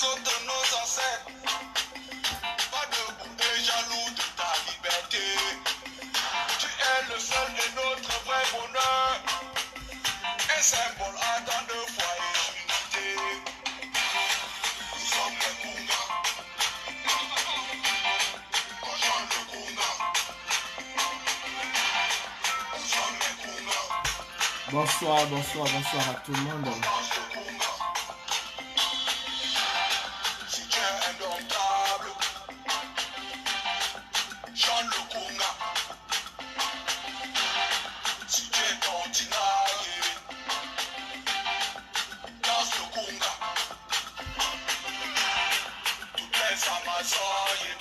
berceau de nos ancêtres. Pas debout et jaloux de ta liberté. Tu es le seul et notre vrai bonheur. Un symbole ardent de foi et d'unité. Nous sommes les Kunga. On chante le Kunga. Nous sommes les Kunga. Bonsoir, bonsoir, bonsoir à tout le monde. On danse le Kunga. Si tu es indomptable, chante le Kunga. Si tu es tentinaillé, danse le Kunga. Toutes les Amazones,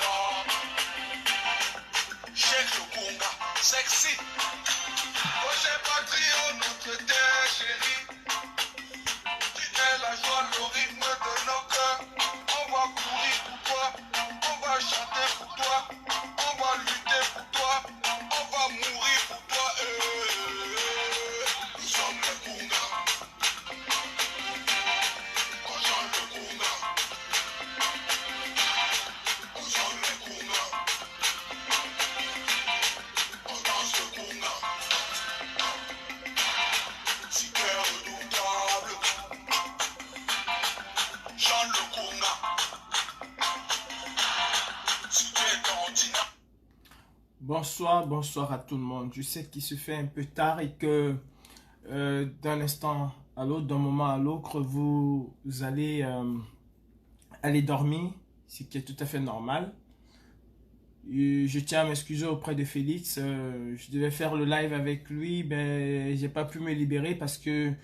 shake le Kunga, sexy. Roger Patrio, notre terre chérie. Tu es la joie, le rythme de nos cœurs. On va courir pour toi, on va chanter pour toi, on va lutter pour toi, on va mourir pour toi. Nous sommes les Kunga. On chante le Kunga. Nous sommes les Kunga. On danse le Kunga. Si tu es redoutable, chante le Kunga. Si tu es cantina. Bonsoir, bonsoir à tout le monde. Je sais qu'il se fait un peu tard et que d'un instant à l'autre, d'un moment à l'autre, vous allez aller dormir, ce qui est tout à fait normal. Je tiens à m'excuser auprès de Félix. Je devais faire le live avec lui, ben j'ai pas pu me libérer parce que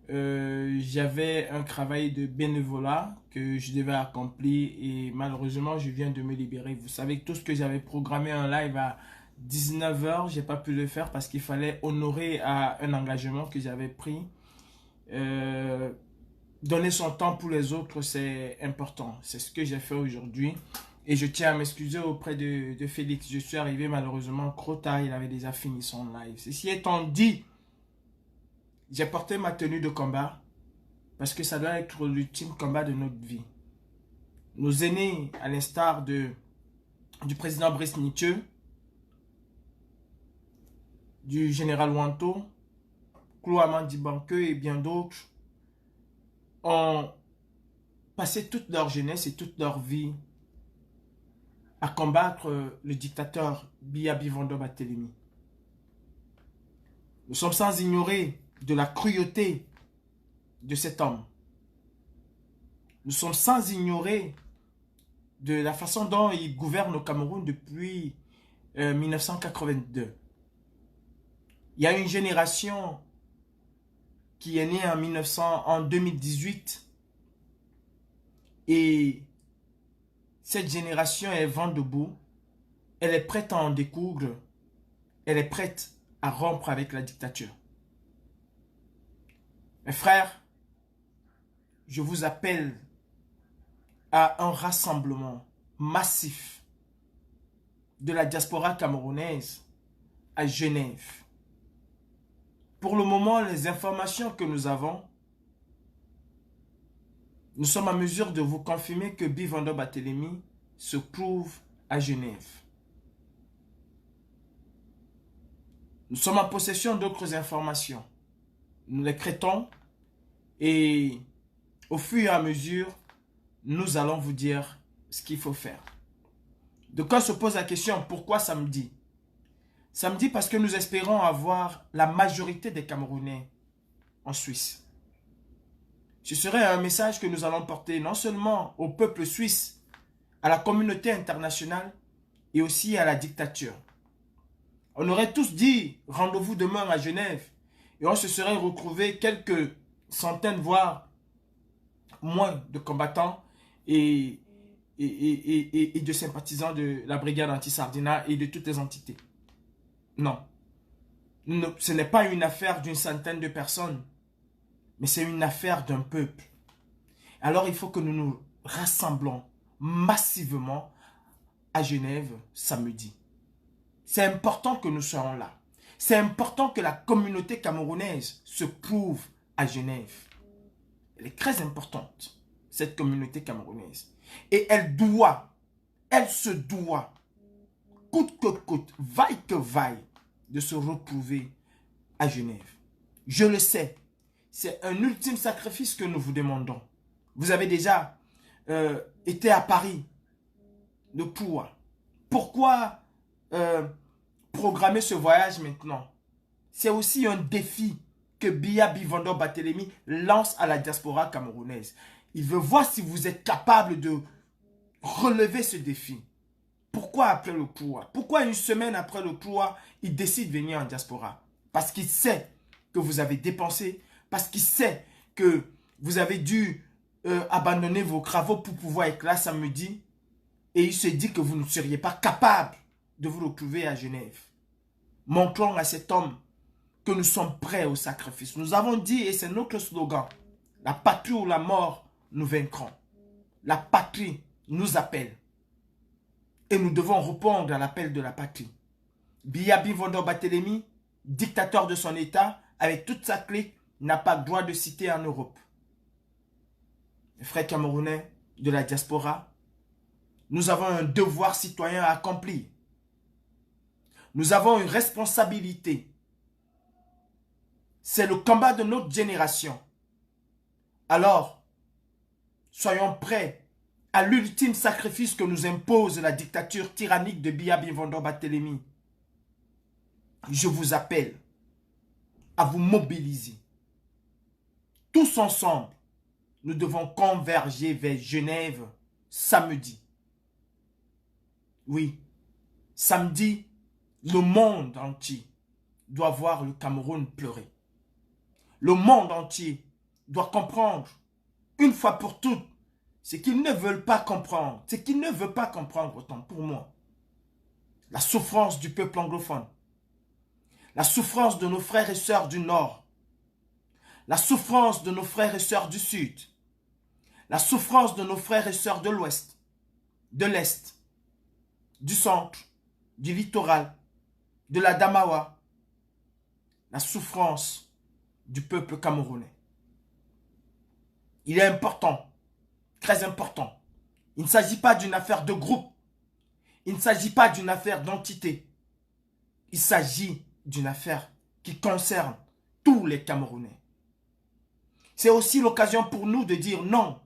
j'avais un travail de bénévolat que je devais accomplir et malheureusement je viens de me libérer. Vous savez que tout ce que j'avais programmé un live à 19 h, j'ai pas pu le faire parce qu'il fallait honorer à un engagement que j'avais pris. Donner son temps pour les autres, c'est important. C'est ce que j'ai fait aujourd'hui. Et je tiens à m'excuser auprès de Félix. Je suis arrivé malheureusement trop tard. Il avait déjà fini son live. Ceci étant dit, j'ai porté ma tenue de combat parce que ça doit être l'ultime combat de notre vie. Nos aînés, à l'instar du président Brice Nietzsche, du général Wanto, Klouaman Dibanke et bien d'autres, ont passé toute leur jeunesse et toute leur vie à combattre le dictateur Biya Bivondo Batelemi. Nous sommes sans ignorer de la cruauté de cet homme. Nous sommes sans ignorer de la façon dont il gouverne au Cameroun depuis 1982. Il y a une génération qui est née en 2018 et cette génération est vent debout. Elle est prête à en découdre. Elle est prête à rompre avec la dictature. Mes frères, je vous appelle à un rassemblement massif de la diaspora camerounaise à Genève. Pour le moment, les informations que nous avons, nous sommes en mesure de vous confirmer que Bivondo Batelemi se trouve à Genève. Nous sommes en possession d'autres informations. Nous les traitons et au fur et à mesure, nous allons vous dire ce qu'il faut faire. De quoi se pose la question, pourquoi samedi? Samedi parce que nous espérons avoir la majorité des Camerounais en Suisse. Ce serait un message que nous allons porter non seulement au peuple suisse, à la communauté internationale et aussi à la dictature. On aurait tous dit rendez-vous demain à Genève et on se serait retrouvé quelques centaines, voire moins de combattants et de sympathisants de la brigade anti-Sardina et de toutes les entités. Non. Ce n'est pas une affaire d'une centaine de personnes, mais c'est une affaire d'un peuple. Alors il faut que nous nous rassemblons massivement à Genève samedi. C'est important que nous soyons là. C'est important que la communauté camerounaise se trouve à Genève. Elle est très importante. cette communauté camerounaise. Et elle se doit, coûte que coûte, vaille que vaille, de se retrouver à Genève. Je le sais, c'est un ultime sacrifice que nous vous demandons. Vous avez déjà été à Paris, de Poua. Pourquoi programmer ce voyage maintenant? C'est aussi un défi que Biya Bivando Barthélémy lance à la diaspora camerounaise. Il veut voir si vous êtes capable de relever ce défi. Pourquoi après le Poua? Pourquoi une semaine après le Poua, il décide de venir en diaspora? Parce qu'il sait que vous avez dépensé, parce qu'il sait que vous avez dû abandonner vos travaux pour pouvoir être là samedi, et il se dit que vous ne seriez pas capable de vous retrouver à Genève. Montrons à cet homme que nous sommes prêts au sacrifice. Nous avons dit, et c'est notre slogan, la patrie ou la mort, nous vaincrons. La patrie nous appelle. Et nous devons répondre à l'appel de la patrie. Biya Bivando Barthélémy, dictateur de son État, avec toute sa clique, n'a pas le droit de citer en Europe. Les frères camerounais de la diaspora, nous avons un devoir citoyen à accomplir. Nous avons une responsabilité. C'est le combat de notre génération. Alors, soyons prêts à l'ultime sacrifice que nous impose la dictature tyrannique de Biya Bivando Barthélémy. Je vous appelle à vous mobiliser. Tous ensemble, nous devons converger vers Genève samedi. Oui, samedi, le monde entier doit voir le Cameroun pleurer. Le monde entier doit comprendre, une fois pour toutes, ce qu'ils ne veulent pas comprendre. Ce qu'ils ne veulent pas comprendre, autant pour moi. La souffrance du peuple anglophone. La souffrance de nos frères et sœurs du Nord. La souffrance de nos frères et sœurs du Sud. La souffrance de nos frères et sœurs de l'Ouest, de l'Est, du Centre, du Littoral, de la Damawa. La souffrance du peuple camerounais. Il est important, très important. Il ne s'agit pas d'une affaire de groupe. Il ne s'agit pas d'une affaire d'entité. Il s'agit d'une affaire qui concerne tous les Camerounais. C'est aussi l'occasion pour nous de dire non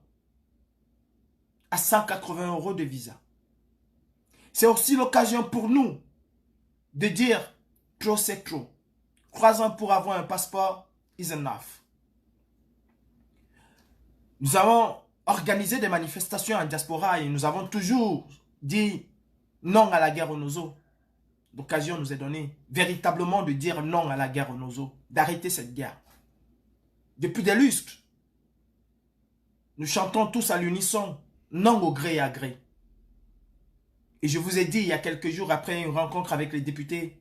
à 180 € de visa. C'est aussi l'occasion pour nous de dire trop c'est trop. 3 ans pour avoir un passeport is enough. Nous avons organisé des manifestations en diaspora et nous avons toujours dit non à la guerre aux Nozo. L'occasion nous est donnée véritablement de dire non à la guerre aux Nozo, d'arrêter cette guerre. Depuis des lustres, nous chantons tous à l'unisson, non au gré à gré. Et je vous ai dit il y a quelques jours après une rencontre avec les députés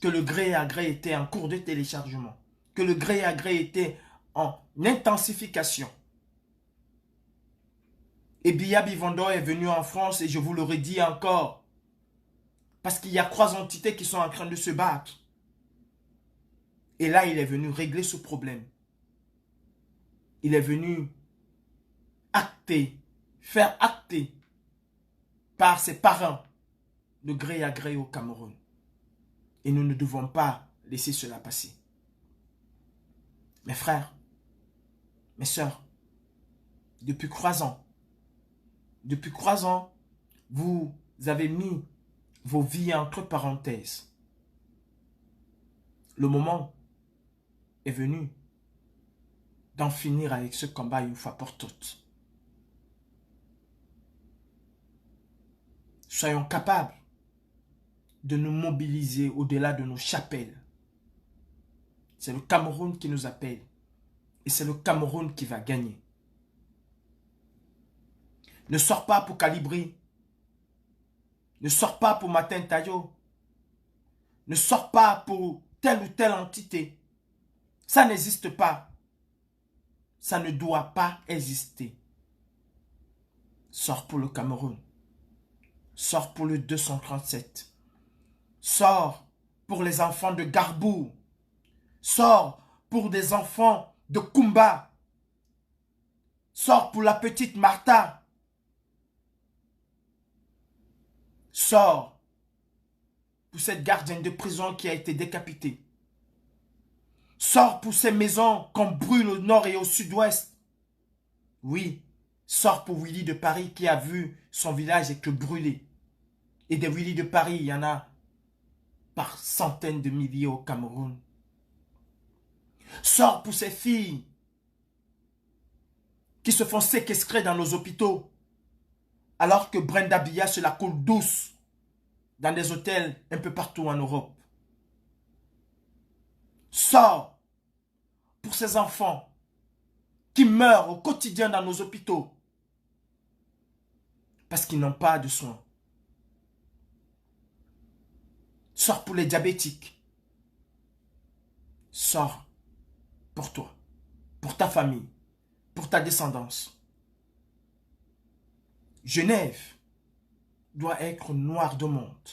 que le gré à gré était en cours de téléchargement, que le gré à gré était en intensification. Et Biya Bivando est venu en France et je vous le redis encore, parce qu'il y a 3 entités qui sont en train de se battre. Et là, il est venu régler ce problème. Il est venu acter, faire acter par ses parents de gré à gré au Cameroun. Et nous ne devons pas laisser cela passer. Mes frères, mes sœurs, depuis 3 ans, vous avez mis vos vies entre parenthèses. Le moment est venu d'en finir avec ce combat une fois pour toutes. Soyons capables de nous mobiliser au-delà de nos chapelles. C'est le Cameroun qui nous appelle et c'est le Cameroun qui va gagner. Ne sors pas pour Calibri. Ne sors pas pour Martin Tayo. Ne sors pas pour telle ou telle entité. Ça n'existe pas. Ça ne doit pas exister. Sors pour le Cameroun. Sors pour le 237. Sors pour les enfants de Garbou. Sors pour des enfants de Kumba. Sors pour la petite Martha. Sors pour cette gardienne de prison qui a été décapitée. Sors pour ces maisons qu'on brûle au nord et au sud-ouest. Oui, sors pour Willy de Paris qui a vu son village être brûlé. Et des Willy de Paris, il y en a par centaines de milliers au Cameroun. Sors pour ces filles qui se font séquestrer dans nos hôpitaux alors que Brenda Biya se la coule douce dans des hôtels un peu partout en Europe. Sors pour ces enfants qui meurent au quotidien dans nos hôpitaux parce qu'ils n'ont pas de soins. Sors pour les diabétiques. Sors pour toi, pour ta famille, pour ta descendance. Genève doit être noire de monde.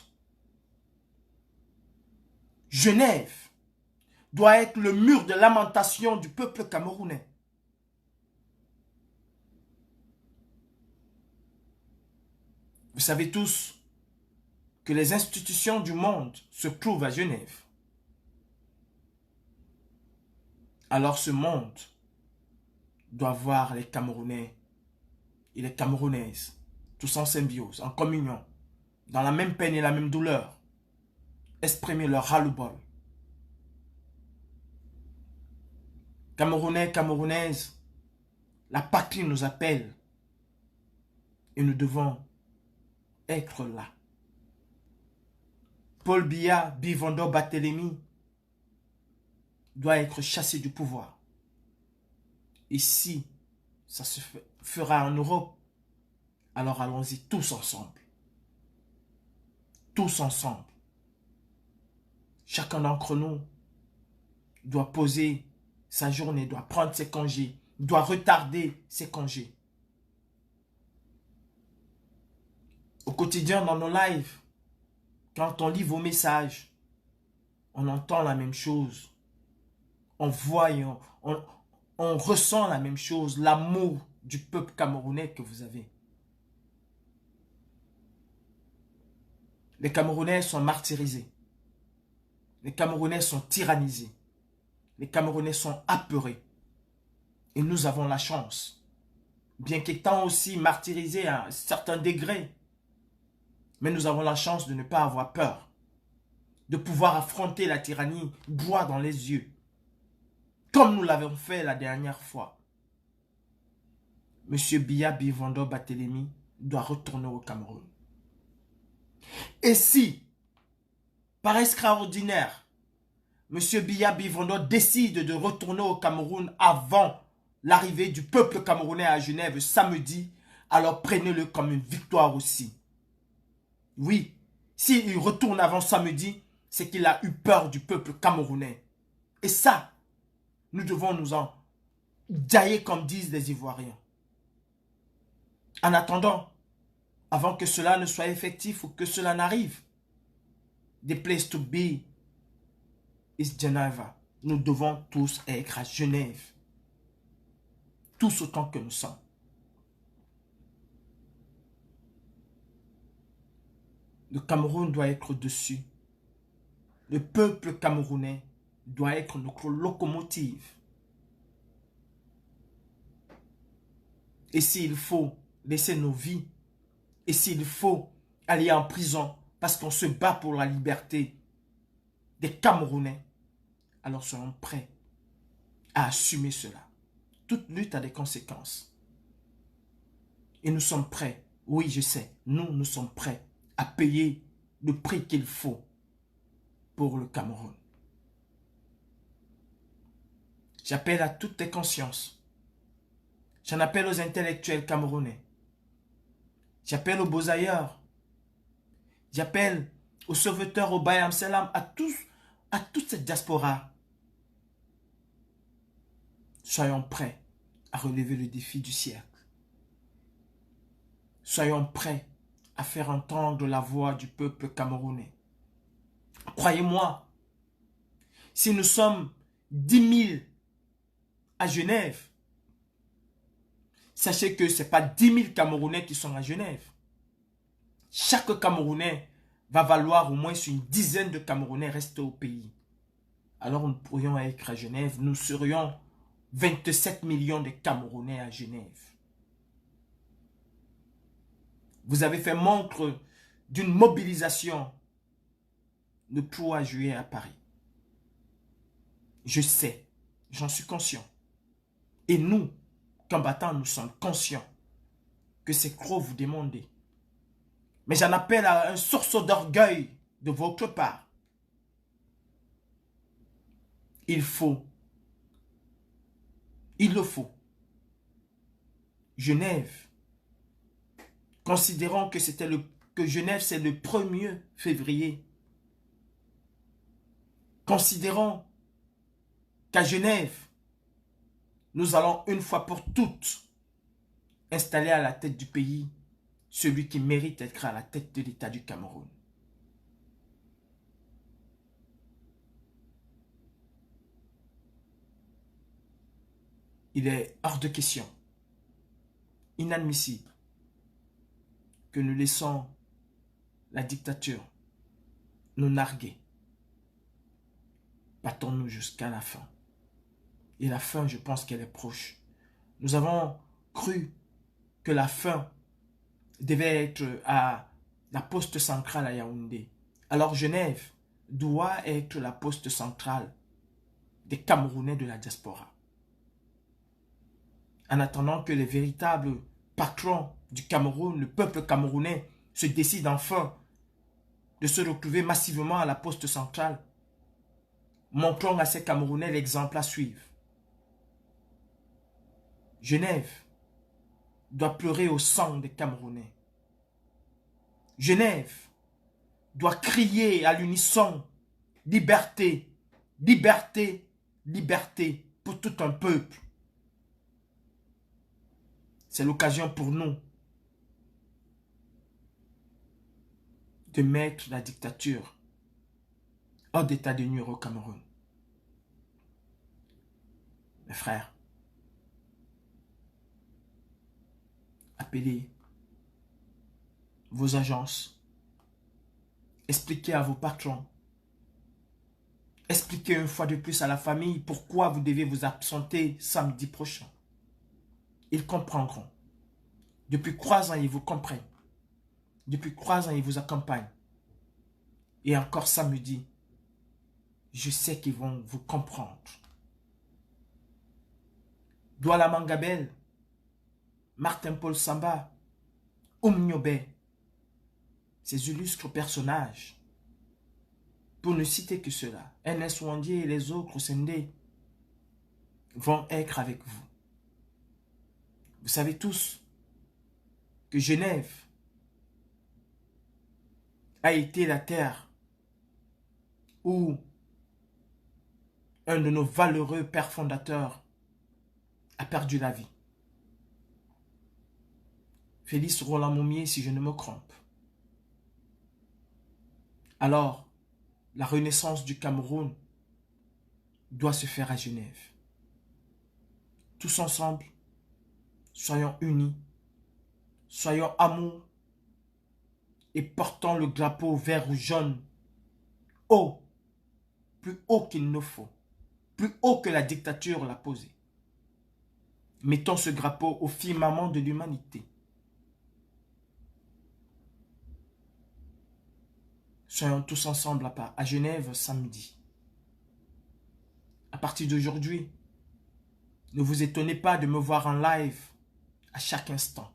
Genève doit être le mur de lamentation du peuple camerounais. Vous savez tous que les institutions du monde se trouvent à Genève. Alors ce monde doit voir les Camerounais et les Camerounaises tous en symbiose, en communion, dans la même peine et la même douleur, exprimer leur ras-le-bol. Camerounais, Camerounaises, la patrie nous appelle et nous devons être là. Paul Biya Bivondo Barthélemy doit être chassé du pouvoir. Et si ça se fera en Europe, alors allons-y tous ensemble. Tous ensemble. Chacun d'entre nous doit poser sa journée, doit prendre ses congés, doit retarder ses congés. Au quotidien, dans nos lives, quand on lit vos messages, on entend la même chose. On voit et on ressent la même chose, l'amour du peuple camerounais que vous avez. Les Camerounais sont martyrisés. Les Camerounais sont tyrannisés. Les Camerounais sont apeurés. Et nous avons la chance, bien qu'étant aussi martyrisés à un certain degré, mais nous avons la chance de ne pas avoir peur, de pouvoir affronter la tyrannie droit dans les yeux, comme nous l'avons fait la dernière fois. Monsieur Biya Bivondo Barthélemy doit retourner au Cameroun. Et si, par extraordinaire, Monsieur Biya Bivondo décide de retourner au Cameroun avant l'arrivée du peuple camerounais à Genève samedi, alors prenez-le comme une victoire aussi. Oui, s'il retourne avant samedi, c'est qu'il a eu peur du peuple camerounais. Et ça, nous devons nous en dailler comme disent les Ivoiriens. En attendant, avant que cela ne soit effectif ou que cela n'arrive, the place to be is Geneva. Nous devons tous être à Genève. Tous autant que nous sommes. Le Cameroun doit être au-dessus. Le peuple camerounais doit être notre locomotive. Et s'il faut laisser nos vies, et s'il faut aller en prison parce qu'on se bat pour la liberté des Camerounais, alors soyons prêts à assumer cela. Toute lutte a des conséquences. Et nous sommes prêts, oui je sais, nous sommes prêts à payer le prix qu'il faut pour le Cameroun. J'appelle à toutes les consciences. J'en appelle aux intellectuels camerounais. J'appelle aux beaux-ailleurs. J'appelle aux sauveteurs, au Bayam Salam, à toute cette diaspora. Soyons prêts à relever le défi du siècle. Soyons prêts à faire entendre la voix du peuple camerounais. Croyez-moi, si nous sommes 10 000 à Genève, Sachez que ce n'est pas 10 000 Camerounais qui sont à Genève. Chaque Camerounais va valoir au moins une dizaine de Camerounais restés au pays. Alors nous pourrions être à Genève, nous serions 27 millions de Camerounais à Genève. Vous avez fait montre d'une mobilisation le 3 juillet à Paris. Je sais, j'en suis conscient. Et nous, combattants, nous sommes conscients que c'est trop vous demander. Mais j'en appelle à un sursaut d'orgueil de votre part. Il le faut. Genève, considérons que Genève c'est le 1er février. Considérons qu'à Genève, nous allons une fois pour toutes installer à la tête du pays celui qui mérite d'être à la tête de l'État du Cameroun. Il est hors de question, inadmissible, que nous laissons la dictature nous narguer. Battons-nous jusqu'à la fin. Et la fin, je pense qu'elle est proche. Nous avons cru que la fin devait être à la poste centrale à Yaoundé. Alors Genève doit être la poste centrale des Camerounais de la diaspora. En attendant que les véritables patrons du Cameroun, le peuple camerounais, se décident enfin de se retrouver massivement à la poste centrale, montrons à ces Camerounais l'exemple à suivre. Genève doit pleurer au sang des Camerounais. Genève doit crier à l'unisson « Liberté, liberté, liberté » pour tout un peuple. C'est l'occasion pour nous de mettre la dictature hors d'état de nuire au Cameroun. Mes frères, appelez vos agences, expliquez à vos patrons, expliquez une fois de plus à la famille pourquoi vous devez vous absenter samedi prochain. Ils comprendront. Depuis 3 ans, ils vous comprennent. Depuis 3 ans, ils vous accompagnent. Et encore samedi, je sais qu'ils vont vous comprendre. Douala Mangabel, Martin-Paul Samba, Nyobe, ces illustres personnages, pour ne citer que cela, Ernest Wandier et les autres Sendé vont être avec vous. Vous savez tous que Genève a été la terre où un de nos valeureux pères fondateurs a perdu la vie. Félix Roland Moumié, si je ne me trompe. Alors, la renaissance du Cameroun doit se faire à Genève. Tous ensemble, soyons unis, soyons amour et portons le drapeau vert ou jaune haut, plus haut qu'il ne faut, plus haut que la dictature l'a posé. Mettons ce drapeau au firmament de l'humanité. Soyons tous ensemble à Genève samedi. À partir d'aujourd'hui, ne vous étonnez pas de me voir en live à chaque instant.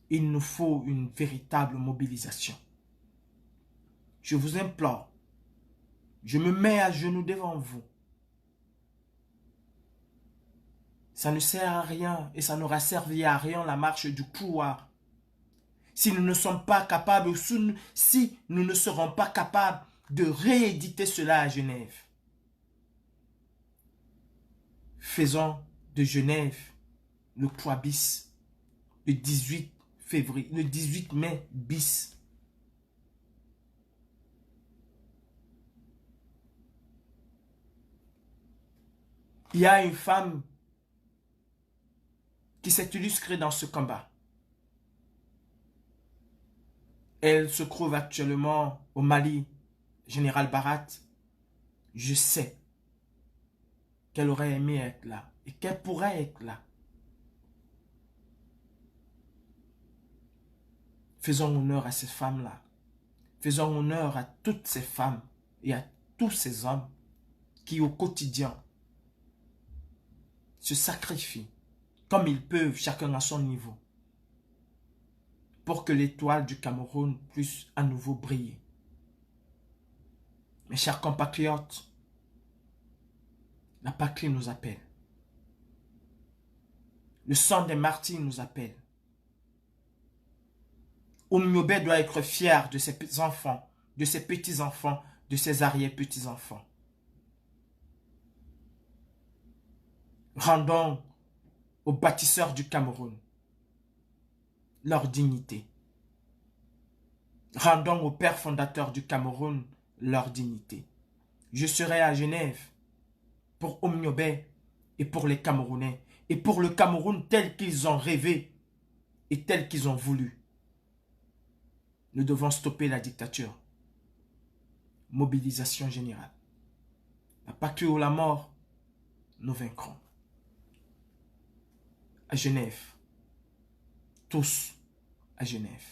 Il nous faut une véritable mobilisation. Je vous implore, je me mets à genoux devant vous. Ça ne sert à rien et ça n'aura servi à rien la marche du couloir. Si nous ne sommes pas capables, ou si nous ne serons pas capables de rééditer cela à Genève. Faisons de Genève le 3 bis, le 18 février, le 18 mai bis. Il y a une femme qui s'est illustrée dans ce combat. Elle se trouve actuellement au Mali, Général Barat. Je sais qu'elle aurait aimé être là et qu'elle pourrait être là. Faisons honneur à ces femmes-là. Faisons honneur à toutes ces femmes et à tous ces hommes qui au quotidien se sacrifient comme ils peuvent, chacun à son niveau, pour que l'étoile du Cameroun puisse à nouveau briller. Mes chers compatriotes, la patrie nous appelle. Le sang des martyrs nous appelle. Oumyobé doit être fier de ses enfants, de ses petits-enfants, de ses arrière-petits-enfants. Rendons aux bâtisseurs du Cameroun leur dignité. Rendons aux pères fondateurs du Cameroun leur dignité. Je serai à Genève pour Oumyobé et pour les Camerounais et pour le Cameroun tel qu'ils ont rêvé et tel qu'ils ont voulu. Nous devons stopper la dictature. Mobilisation générale. La patrie ou la mort, nous vaincrons. À Genève. Tous à Genève.